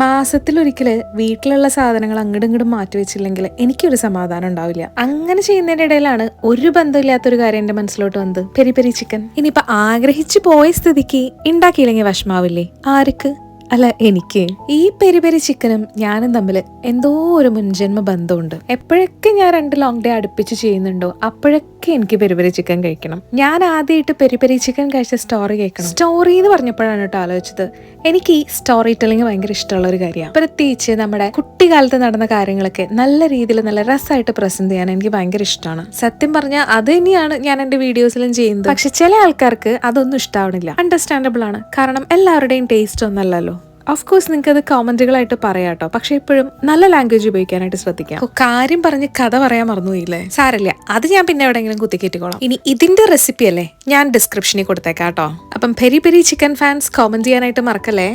മാസത്തിലൊരിക്കല് വീട്ടിലുള്ള സാധനങ്ങൾ അങ്ങോട്ടും ഇങ്ങോട്ടും മാറ്റി വെച്ചില്ലെങ്കിൽ എനിക്കൊരു സമാധാനം ഉണ്ടാവില്ല. അങ്ങനെ ചെയ്യുന്നതിന്റെ ഇടയിലാണ് ഒരു ബന്ധമില്ലാത്തൊരു കാര്യം എന്റെ മനസ്സിലോട്ട് വന്നത്, പെരി പെരി ചിക്കൻ. ഇനിയിപ്പൊ ആഗ്രഹിച്ചു പോയ സ്ഥിതിക്ക് ഉണ്ടാക്കിയില്ലെങ്കിൽ വിഷമാവില്ലേ? ആർക്ക്? അല്ല, എനിക്ക്. ഈ പെരി പെരി ചിക്കനും ഞാനും തമ്മിൽ എന്തോ ഒരു മുൻജന്മ ബന്ധമുണ്ട്. എപ്പോഴൊക്കെ ഞാൻ 2 ലോങ് ഡേ അടുപ്പിച്ച് ചെയ്യുന്നുണ്ടോ അപ്പോഴൊക്കെ എനിക്ക് പെരി പെരി ചിക്കൻ കഴിക്കണം. ഞാൻ ആദ്യമായിട്ട് പെരി പെരി ചിക്കൻ കഴിച്ച സ്റ്റോറി കേൾക്കണം. സ്റ്റോറി എന്ന് പറഞ്ഞപ്പോഴാണ് കേട്ടോ ആലോചിച്ചത്. എനിക്ക് ഈ സ്റ്റോറി ടെല്ലിങ് ഭയങ്കര ഇഷ്ടമുള്ള ഒരു കാര്യമാണ്. പ്രത്യേകിച്ച് നമ്മുടെ കുട്ടിക്കാലത്ത് നടന്ന കാര്യങ്ങളൊക്കെ നല്ല രീതിയിൽ നല്ല രസമായിട്ട് പ്രസന്റ് ചെയ്യാൻ എനിക്ക് ഭയങ്കര ഇഷ്ടമാണ്. സത്യം പറഞ്ഞാൽ അത് തന്നെയാണ് ഞാൻ എന്റെ വീഡിയോസിലും ചെയ്യുന്നത്. പക്ഷെ ചില ആൾക്കാർക്ക് അതൊന്നും ഇഷ്ടാവണില്ല. അണ്ടർസ്റ്റാൻഡബിൾ ആണ്, കാരണം എല്ലാവരുടെയും ടേസ്റ്റ് ഒന്നല്ലല്ലോ. ഓഫ് കോഴ്സ് നിങ്ങൾക്ക് അത് കോമന്റുകളായിട്ട് പറയാട്ടോ, പക്ഷെ എപ്പോഴും നല്ല ലാംഗ്വേജ് ഉപയോഗിക്കാനായിട്ട് ശ്രദ്ധിക്കാം. കാര്യം പറഞ്ഞ് കഥ പറയാൻ മറന്നുപോയില്ലേ? സാരല്ല, അത് ഞാൻ പിന്നെ എവിടെയെങ്കിലും കുത്തിക്കേറ്റിക്കോളാം. ഇനി ഇതിന്റെ റെസിപ്പി അല്ലേ, ഞാൻ ഡിസ്ക്രിപ്ഷനിൽ കൊടുത്തേക്കാം കേട്ടോ. അപ്പം peri peri chicken fans comment ചെയ്യാനായിട്ട് മറക്കല്ലേ.